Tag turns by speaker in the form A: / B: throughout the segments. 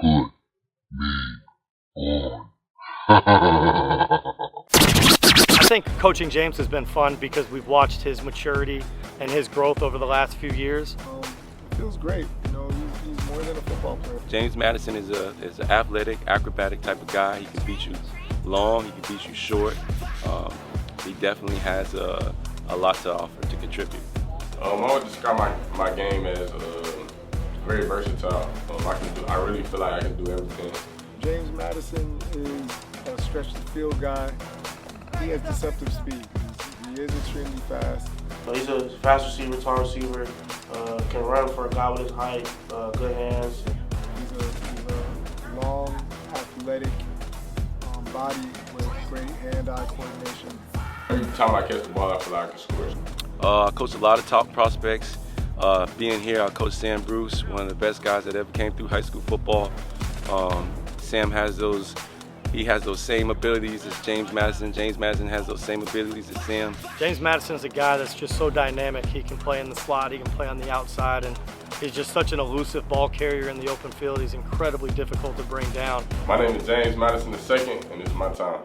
A: put me on.
B: I think coaching James has been fun because we've watched his maturity and his growth over the last few years.
C: It feels great. You know, he's more than a football player.
D: James Madison is an athletic, acrobatic type of guy. He can beat you long, he can beat you short. He definitely has a lot to offer to contribute.
E: I would describe my game as very versatile. I really feel like I can do everything.
C: James Madison is a stretch the field guy. He has deceptive speed. He is extremely fast.
F: He's a fast receiver, tall receiver, can run for a guy with his height, good hands.
C: He's a long, athletic body with great hand-eye coordination.
E: Every time I catch the ball, I feel like I can score.
D: I coach a lot of top prospects. Being here, I coach Sam Bruce, one of the best guys that ever came through high school football. Sam has those same abilities as James Madison. James Madison has those same abilities as Sam.
B: James Madison is a guy that's just so dynamic. He can play in the slot, he can play on the outside, and he's just such an elusive ball carrier in the open field. He's incredibly difficult to bring down.
E: My name is James Madison II, and it's my time.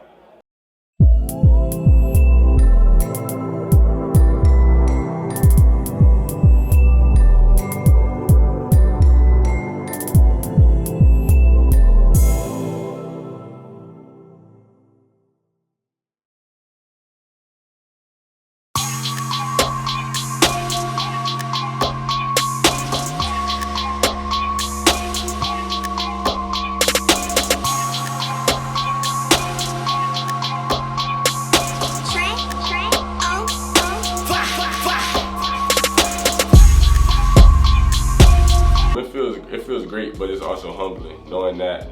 E: It feels great, but it's also humbling, knowing that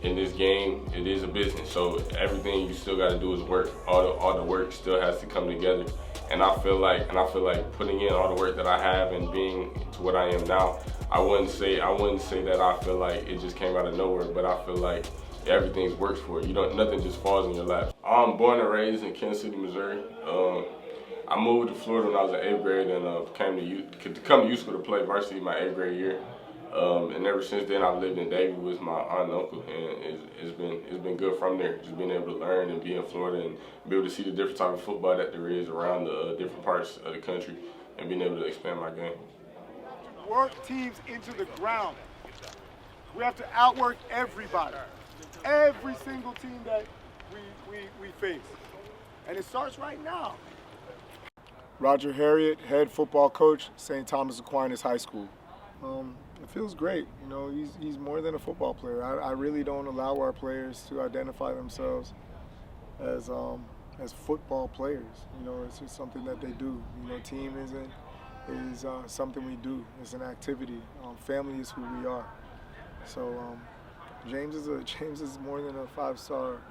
E: in this game it is a business. So everything you still got to do is work. All the work still has to come together. And I feel like putting in all the work that I have and being to what I am now, I wouldn't say that I feel like it just came out of nowhere, but I feel like everything's works for it. Nothing just falls in your lap. I'm born and raised in Kansas City, Missouri. I moved to Florida when I was in 8th grade and came to come to youth school to play varsity my 8th grade year. And ever since then, I've lived in Davie with my aunt and uncle, and it's been good from there. Just being able to learn and be in Florida and be able to see the different type of football that there is around the different parts of the country, and being able to expand my game.
C: Work teams into the ground. We have to outwork everybody, every single team that we face, and it starts right now. Roger Harriet, head football coach, St. Thomas Aquinas High School. It feels great. You know, he's more than a football player. I really don't allow our players to identify themselves as football players. You know, it's just something that they do. You know, team is something we do. It's an activity. Family is who we are. So James is more than a 5-star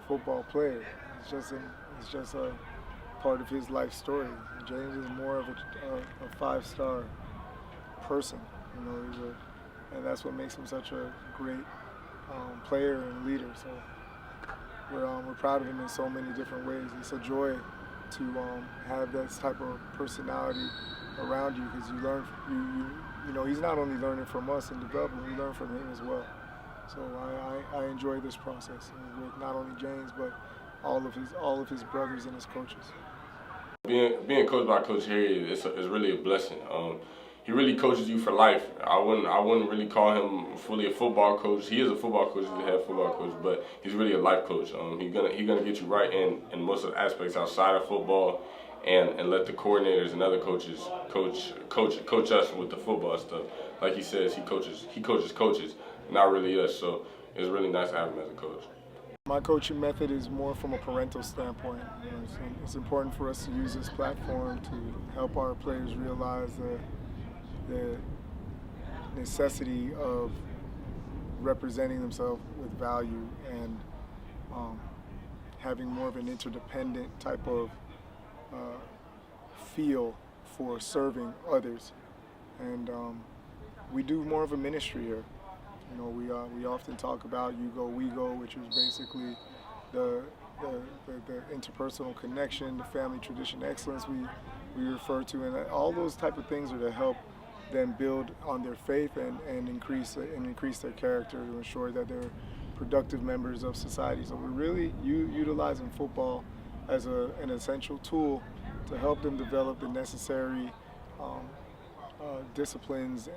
C: football player. It's just a part of his life story. James is more of a 5-star person, you know, and that's what makes him such a great player and leader. So we're proud of him in so many different ways. It's a joy to have that type of personality around you, because you learn, you know, he's not only learning from us and developing, we learn from him as well. So I enjoy this process with not only James but all of his brothers and his coaches.
E: Being coached by Coach Harriet is really a blessing. He really coaches you for life. I wouldn't really call him fully a football coach. He is a football coach, he's a head football coach, but he's really a life coach. He's gonna get you right in most of the aspects outside of football, and let the coordinators and other coaches coach us with the football stuff. Like he says, he coaches coaches, not really us. So it's really nice to have him as a coach.
C: My coaching method is more from a parental standpoint. You know, it's important for us to use this platform to help our players realize the necessity of representing themselves with value and having more of an interdependent type of feel for serving others. And we do more of a ministry here. You know, we often talk about you go, we go, which is basically the interpersonal connection, the family tradition excellence we refer to, and all those type of things are to help them build on their faith and increase their character to ensure that they're productive members of society. So we're really utilizing football as an essential tool to help them develop the necessary disciplines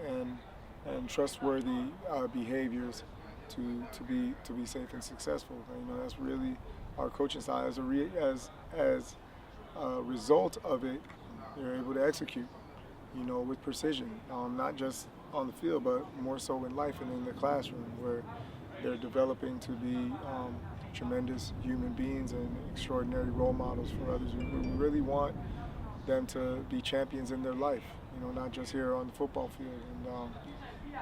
C: and trustworthy behaviors to be safe and successful. You know, that's really our coaching style. As a result of it, they're able to execute, you know, with precision, not just on the field, but more so in life and in the classroom, where they're developing to be tremendous human beings and extraordinary role models for others. We really want them to be champions in their life, you know, not just here on the football field. And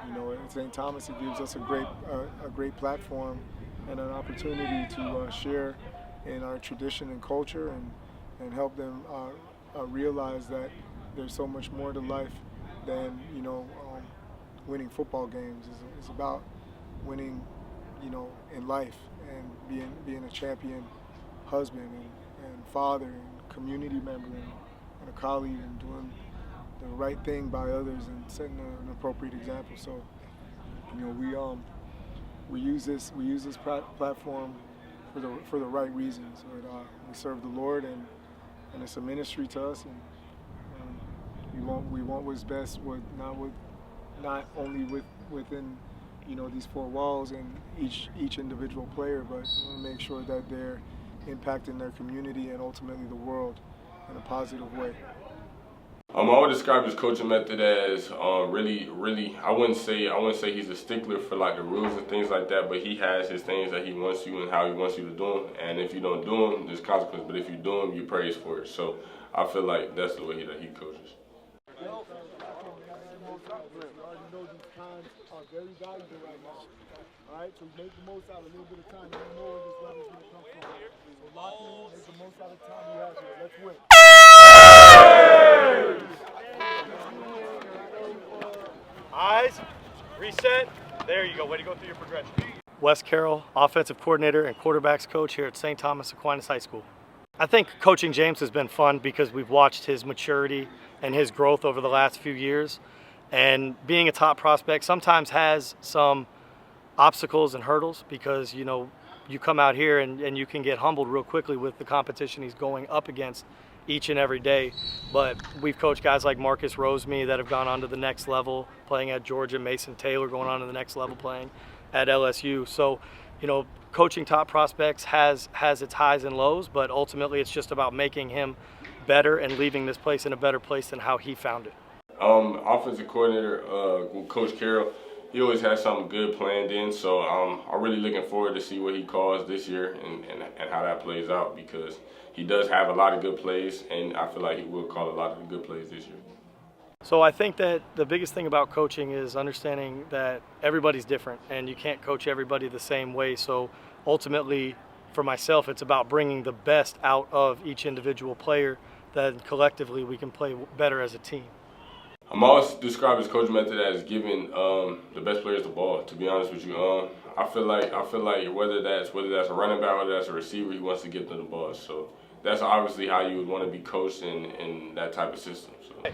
C: you know, at St. Thomas, it gives us a great platform and an opportunity to share in our tradition and culture and help them realize that there's so much more to life than, you know, winning football games. It's about winning, you know, in life and being a champion husband and father and community member and a colleague and doing the right thing by others and setting an appropriate example. So, you know, we use this platform for the right reasons. We serve the Lord and it's a ministry to us, and we want what's best not only within, you know, these four walls and each individual player, but we want to make sure that they're impacting their community and ultimately the world in a positive way.
E: I would describe his coaching method as really. I wouldn't say he's a stickler for like the rules and things like that, but he has his things that he wants you and how he wants you to do them. And if you don't do them, there's consequences. But if you do them, you praise for it. So I feel like that's the way that he coaches.
C: Very valuable right now. All right, so make the most out of a little bit of time. You don't know where this level's going to come from. So lock in, make the most out of the time you have here. Let's win.
B: Eyes, reset. There you go. Way to go through your progression. Wes Carroll, offensive coordinator and quarterbacks coach here at St. Thomas Aquinas High School. I think coaching James has been fun because we've watched his maturity and his growth over the last few years. And being a top prospect sometimes has some obstacles and hurdles because, you know, you come out here and you can get humbled real quickly with the competition he's going up against each and every day. But we've coached guys like Marcus Roseme that have gone on to the next level playing at Georgia, Mason Taylor going on to the next level playing at LSU. So, you know, coaching top prospects has its highs and lows, but ultimately it's just about making him better and leaving this place in a better place than how he found it.
E: Offensive coordinator, Coach Carroll, he always has something good planned in, so I'm really looking forward to see what he calls this year and how that plays out, because he does have a lot of good plays, and I feel like he will call a lot of the good plays this year.
B: So I think that the biggest thing about coaching is understanding that everybody's different and you can't coach everybody the same way. So ultimately, for myself, it's about bringing the best out of each individual player, that collectively we can play better as a team.
E: I'm always describe his coaching method as giving the best players the ball. To be honest with you, I feel like whether that's a running back, whether that's a receiver, he wants to get them the ball. So that's obviously how you would want to be coached in that type of system. So.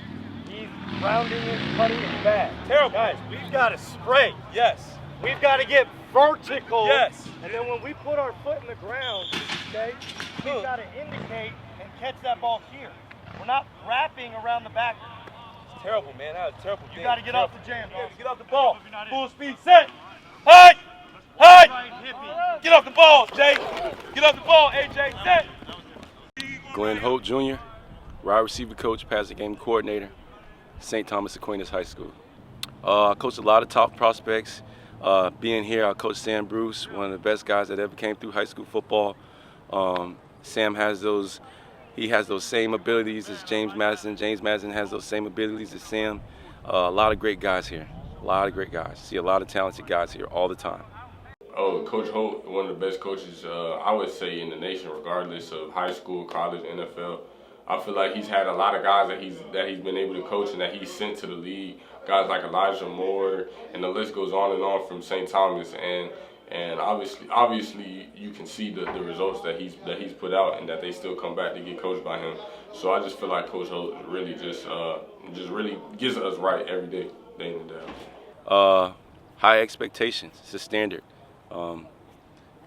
B: He's rounding it, cutting it back. Terrible. Guys, we've got to spray. Yes. We've got to get vertical. Yes. And then when we put our foot in the ground, okay, we've got to indicate and catch that ball here. We're not wrapping around the back.
G: Terrible, man. That was terrible.
B: You got to get off the jam, dog.
G: Get off the ball. Full speed, set. Hey! Hey! Get off the ball, Jay. Get off the ball, AJ. Set.
D: Glenn Holt Jr., wide receiver coach, passing game coordinator, St. Thomas Aquinas High School. I coached a lot of top prospects. Being here, I coached Sam Bruce, one of the best guys that ever came through high school football. Sam has those same abilities as James Madison. James Madison has those same abilities as Sam. A lot of great guys here. A lot of great guys. See a lot of talented guys here all the time.
E: Oh, Coach Holt, one of the best coaches, I would say, in the nation, regardless of high school, college, NFL. I feel like he's had a lot of guys that he's been able to coach and that he's sent to the league. Guys like Elijah Moore, and the list goes on from St. Thomas. And obviously, you can see the results that he's put out, and that they still come back to get coached by him. So I just feel like Coach Holt really just just really gets us right every day, day in and day
D: out. High expectations. It's a standard.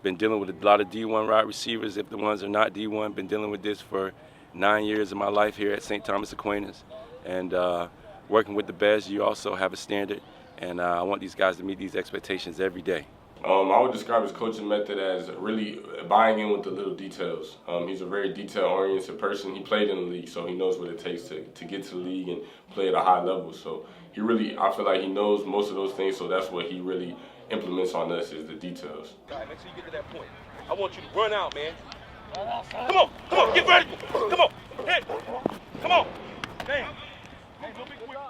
D: Been dealing with a lot of D1 wide receivers. If the ones are not D1, been dealing with this for 9 years of my life here at St. Thomas Aquinas. And working with the best, you also have a standard. And I want these guys to meet these expectations every day.
E: I would describe his coaching method as really buying in with the little details. He's a very detail-oriented person. He played in the league, so he knows what it takes to get to the league and play at a high level. So he really, I feel like he knows most of those things, so that's what he really implements on us is the details.
G: Make sure you get to that point. I want you to run out, man. Come on, get ready. Come on, hit. Come on. Damn.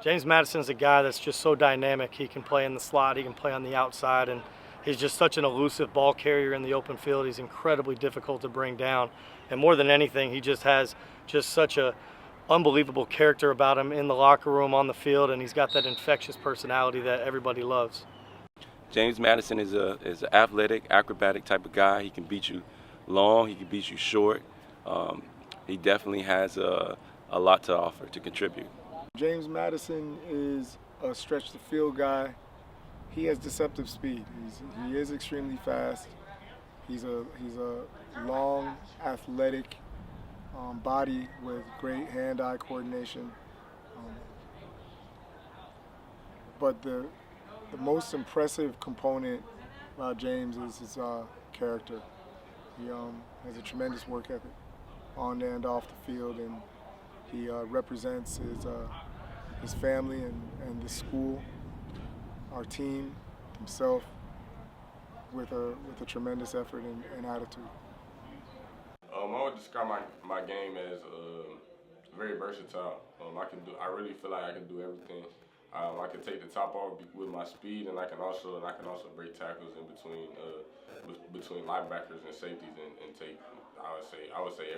B: James Madison's a guy that's just so dynamic. He can play in the slot, he can play on the outside, and he's just such an elusive ball carrier in the open field. He's incredibly difficult to bring down. And more than anything, he just has such a unbelievable character about him in the locker room, on the field, and he's got that infectious personality that everybody loves.
D: James Madison is an athletic, acrobatic type of guy. He can beat you long, he can beat you short. He definitely has a lot to offer, to contribute.
C: James Madison is a stretch the field guy. He has deceptive speed. He is extremely fast. He's a long, athletic body with great hand-eye coordination. But the most impressive component about James is his character. He has a tremendous work ethic on and off the field, and he represents his family and the school, our team, himself, with a tremendous effort and attitude.
E: I would describe my game as very versatile. I really feel like I can do everything. I can take the top off with my speed, and I can also break tackles in between linebackers and safeties and take. I would say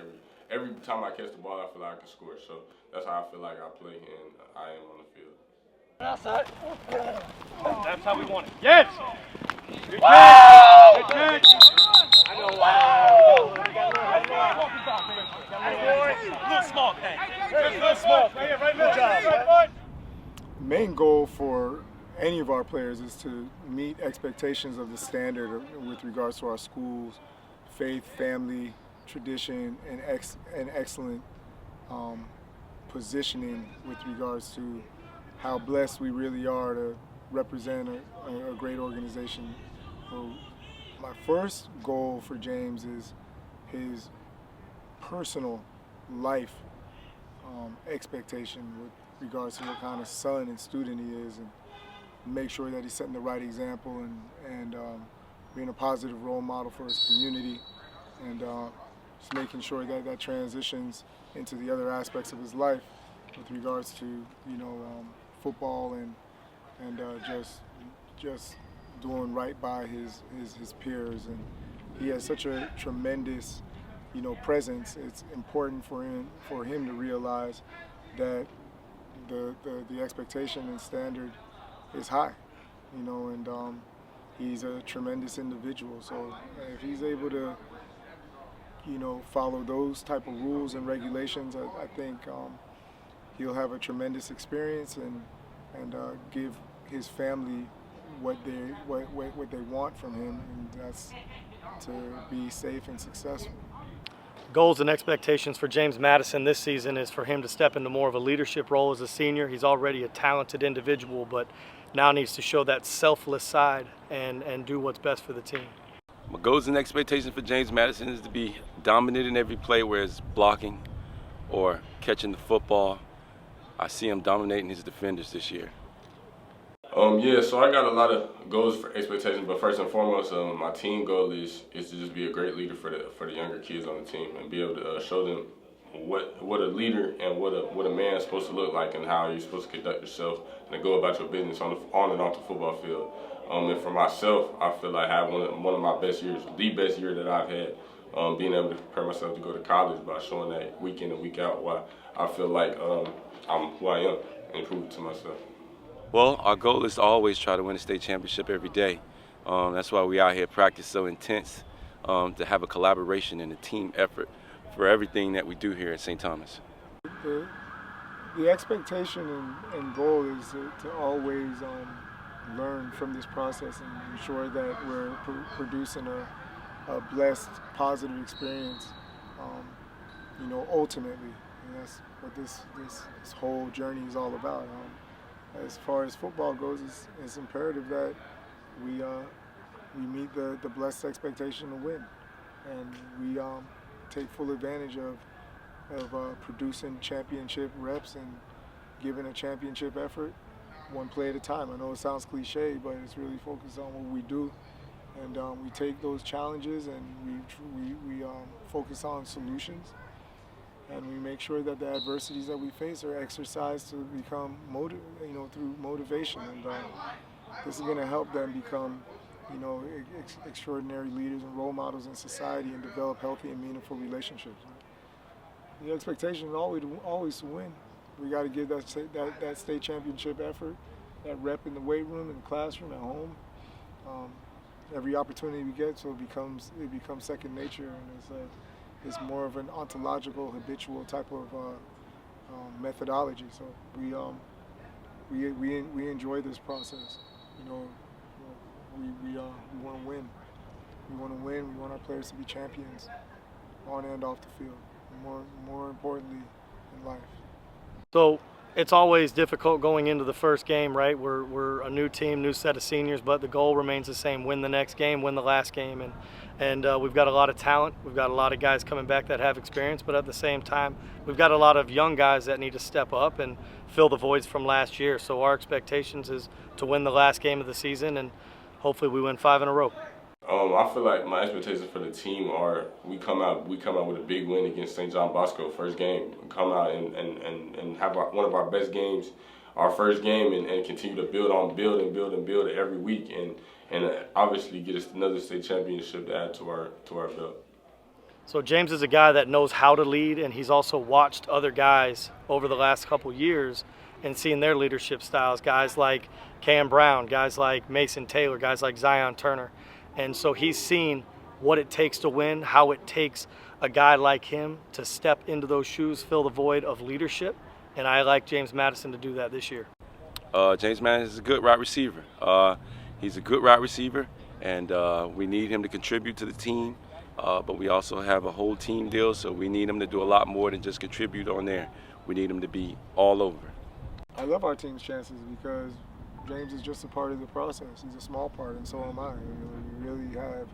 E: every time I catch the ball, I feel like I can score. So that's how I feel like I play and I am on the field.
G: Outside. That's how we want it. Yes. Good catch. Good catch. I know. Little small thing. Little small. Right here, right middle. Good job.
C: Main goal for any of our players is to meet expectations of the standard with regards to our schools, faith, family, tradition, and excellent positioning with regards to how blessed we really are to represent a great organization. So my first goal for James is his personal life expectation with regards to what kind of son and student he is, and make sure that he's setting the right example and being a positive role model for his community, and just making sure that that transitions into the other aspects of his life with regards to football and just doing right by his peers. And he has such a tremendous presence. It's important for him to realize that the expectation and standard is high, and he's a tremendous individual. So if he's able to, follow those type of rules and regulations, I think he'll have a tremendous experience and give his family what they want from him, and that's to be safe and successful.
B: Goals and expectations for James Madison this season is for him to step into more of a leadership role as a senior. He's already a talented individual, but now needs to show that selfless side and do what's best for the team.
D: My goals and expectations for James Madison is to be dominant in every play, where it's blocking or catching the football. I see him dominating his defenders this year.
E: Yeah, so I got a lot of goals for expectations, but first and foremost, my team goal is to just be a great leader for the younger kids on the team and be able to show them what a leader and what a man is supposed to look like and how you're supposed to conduct yourself and go about your business on and off the football field. And for myself, I feel like I have one of my best years, the best year that I've had, being able to prepare myself to go to college by showing that week in and week out why I feel like I'm who I am and prove it to myself.
D: Well, our goal is to always try to win a state championship every day. That's why we out here practice so intense, to have a collaboration and a team effort for everything that we do here at St. Thomas.
C: The expectation and goal is to always learn from this process and ensure that we're producing a blessed, positive experience, ultimately. And that's what this whole journey is all about. As far as football goes, it's imperative that we meet the blessed expectation to win, and we take full advantage of producing championship reps and giving a championship effort one play at a time. I know it sounds cliche, but it's really focused on what we do, and we take those challenges and we focus on solutions, and we make sure that the adversities that we face are exercised to become through motivation, and this is going to help them become extraordinary leaders and role models in society and develop healthy and meaningful relationships. The expectation is always to win. We got to give that state championship effort, that rep in the weight room, in the classroom, at home, every opportunity we get, so it becomes second nature, and it's more of an ontological, habitual type of methodology. So we enjoy this process. We want to win. We want to win. We want our players to be champions, on and off the field. More importantly, in life. So
B: it's always difficult going into the first game, right? We're a new team, new set of seniors, but the goal remains the same: win the next game, win the last game, and we've got a lot of talent. We've got a lot of guys coming back that have experience, but at the same time, we've got a lot of young guys that need to step up and fill the voids from last year. So our expectations is to win the last game of the season, and hopefully we win 5 in a row.
E: I feel like my expectations for the team are we come out with a big win against St. John Bosco, first game. Come out and have one of our best games, our first game, and continue to build every week, and obviously get us another state championship to add to our belt.
B: So James is a guy that knows how to lead, and he's also watched other guys over the last couple years and seen their leadership styles, guys like Cam Brown, guys like Mason Taylor, guys like Zion Turner. And so he's seen what it takes to win, how it takes a guy like him to step into those shoes, fill the void of leadership. And I like James Madison to do that this year.
D: James Madison is a good wide receiver. He's a good wide receiver, and we need him to contribute to the team. But we also have a whole team deal, so we need him to do a lot more than just contribute on there. We need him to be all over.
C: I love our team's chances because James is just a part of the process. He's a small part, and so am I. We really have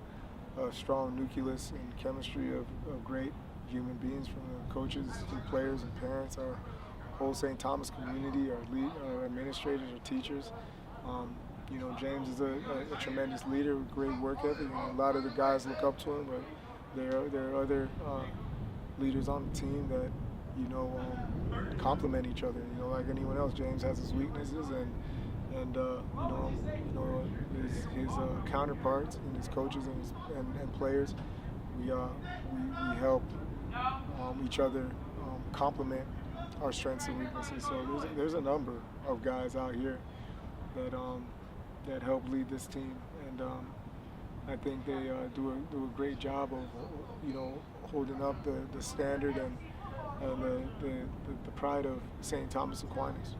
C: a strong nucleus and chemistry of great human beings, from the coaches to the players and parents, our whole St. Thomas community, our administrators, our teachers. James is a tremendous leader with great work ethic, and a lot of the guys look up to him, but there are other leaders on the team that complement each other. Like anyone else, James has his weaknesses, and his counterparts and his coaches and players, we help each other complement our strengths and weaknesses. So there's a number of guys out here that help lead this team, and I think they do a great job of holding up the standard and the pride of St. Thomas Aquinas.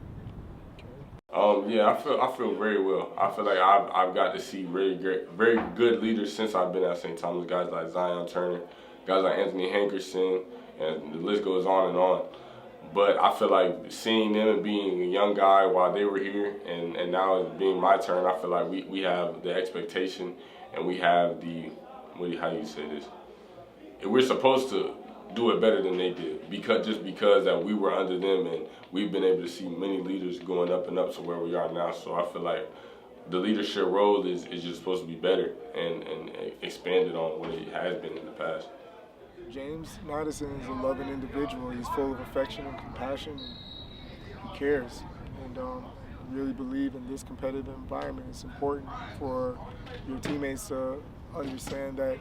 E: Yeah, I feel very well. I feel like I've got to see very good leaders since I've been at St. Thomas. Guys like Zion Turner, guys like Anthony Hankerson, and the list goes on and on. But I feel like seeing them and being a young guy while they were here, and now it's being my turn, I feel like we have the expectation, and we have how you say this? We're supposed to do it better than they did, because that we were under them, and we've been able to see many leaders going up and up to where we are now. So I feel like the leadership role is just supposed to be better and expanded on what it has been in the past.
C: James Madison is a loving individual. He's full of affection and compassion, and he cares. And I really believe in this competitive environment, it's important for your teammates to understand that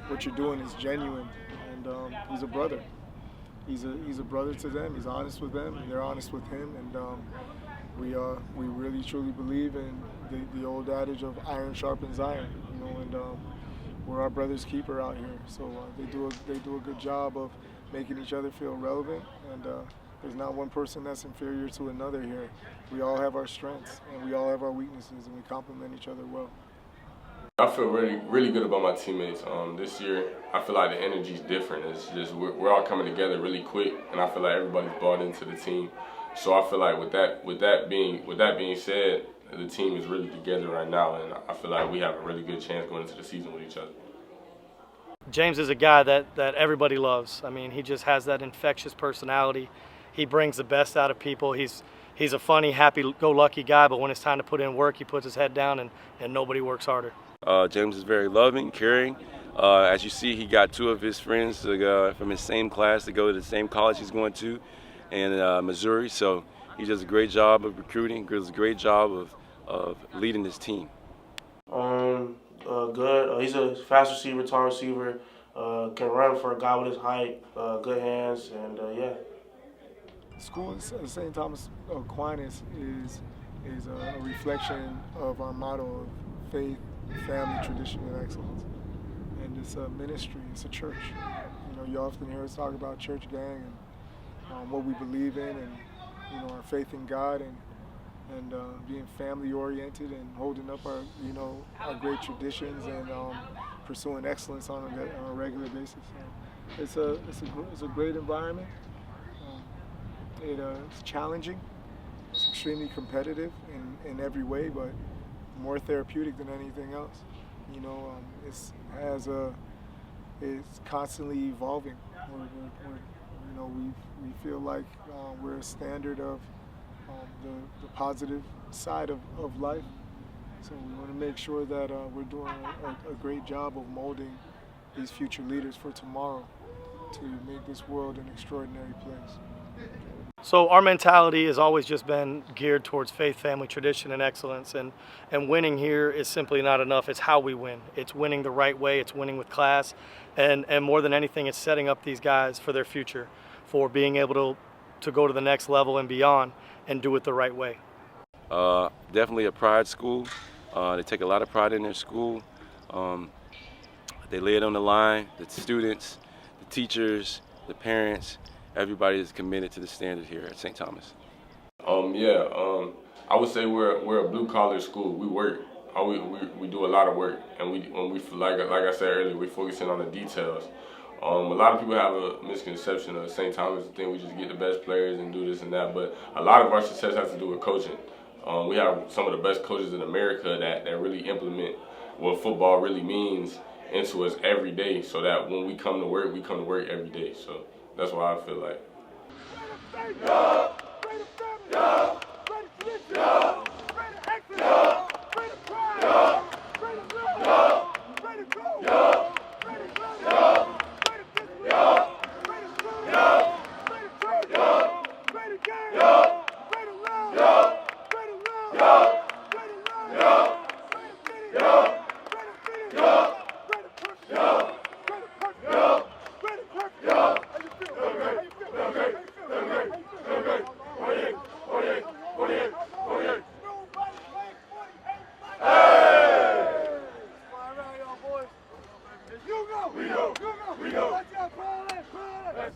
C: what you're doing is genuine. And he's a brother. He's a brother to them. He's honest with them, and they're honest with him. And we really truly believe in the old adage of iron sharpens iron. And we're our brother's keeper out here. So they do a good job of making each other feel relevant, and There's not one person that's inferior to another here. We all have our strengths and we all have our weaknesses, and we complement each other well.
E: I feel really good about my teammates. This year, I feel like the energy's different. It's just we're all coming together really quick, and I feel like everybody's bought into the team. So I feel like with that being said, the team is really together right now, and I feel like we have a really good chance going into the season with each other.
B: James is a guy that everybody loves. I mean, he just has that infectious personality. He brings the best out of people. He's a funny, happy-go-lucky guy, but when it's time to put in work, he puts his head down, and nobody works harder.
D: James is very loving, caring. As you see, he got two of his friends from his same class to go to the same college he's going to in Missouri. So he does a great job of recruiting, does a great job of leading his team.
F: Good. He's a fast receiver, tall receiver, can run for a guy with his height, good hands, and yeah.
C: School at St. Thomas Aquinas is a reflection of our motto of faith, family, tradition, and excellence. And it's a ministry, it's a church. You know, you often hear us talk about church gang and what we believe in, and our faith in God, and being family oriented and holding up our great traditions, and pursuing excellence on a regular basis. So it's a great environment. It's challenging. It's extremely competitive in every way, but more therapeutic than anything else. It's constantly evolving. We feel like we're a standard of the positive side of life. So we want to make sure that we're doing a great job of molding these future leaders for tomorrow to make this world an extraordinary place.
B: So our mentality has always just been geared towards faith, family, tradition, and excellence. And winning here is simply not enough. It's how we win. It's winning the right way. It's winning with class. And more than anything, it's setting up these guys for their future, for being able to go to the next level and beyond and do it the right way.
D: Definitely a pride school. They take a lot of pride in their school. They lay it on the line. The students, the teachers, the parents, everybody is committed to the standard here at St. Thomas.
E: I would say we're a blue-collar school. We work. We do a lot of work, and like I said earlier, we're focusing on the details. A lot of people have a misconception of St. Thomas. They think we just get the best players and do this and that, but a lot of our success has to do with coaching. We have some of the best coaches in America that really implement what football really means into us every day, so that when we come to work every day. So that's why I feel like.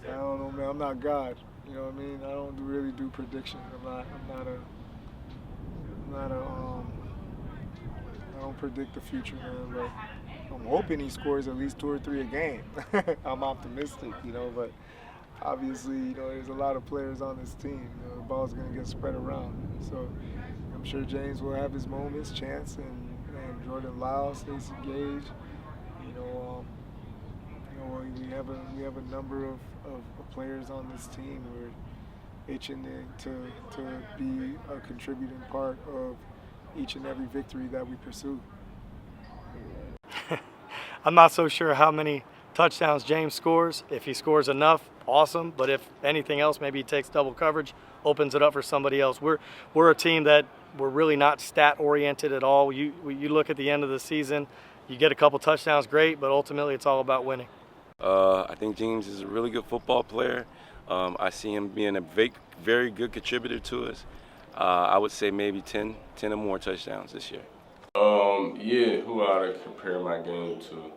C: I don't know, man. I'm not God. You know what I mean? I don't really do predictions. I don't predict the future, man. But I'm hoping he scores at least 2 or 3 a game. I'm optimistic, but obviously, there's a lot of players on this team. The ball's going to get spread around. So I'm sure James will have his moments, Chance, and Jordan Lau, Stacey Gage. We have a number of players on this team. We're itching to be a contributing part of each and every victory that we pursue.
B: I'm not so sure how many touchdowns James scores. If he scores enough, awesome. But if anything else, maybe he takes double coverage, opens it up for somebody else. We're a team that we're really not stat oriented at all. You look at the end of the season, you get a couple touchdowns, great, but ultimately it's all about winning.
D: I think James is a really good football player. I see him being a very good contributor to us. I would say maybe 10 or more touchdowns this year. Who
E: I would compare my game to?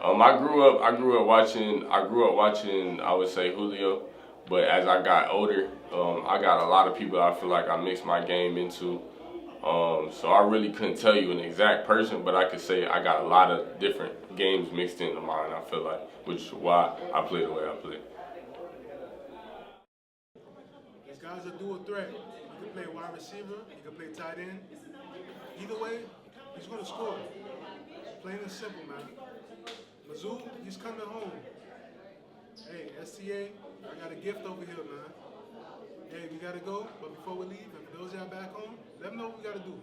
E: I grew up watching, I would say Julio, but as I got older, I got a lot of people I feel like I mixed my game into. So I really couldn't tell you an exact person, but I could say I got a lot of different games mixed into mine, I feel like, which is why I play the way I play.
H: These guys are dual threat. You can play wide receiver, you can play tight end. Either way, he's going to score. Plain and simple, man. Mizzou, he's coming home. Hey, STA, I got a gift over here, man. Hey, we got to go, but before we leave, and for those y'all back home, let them know what we got to do.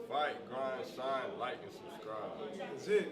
I: Fight, grind, shine, like, and subscribe.
H: That's it.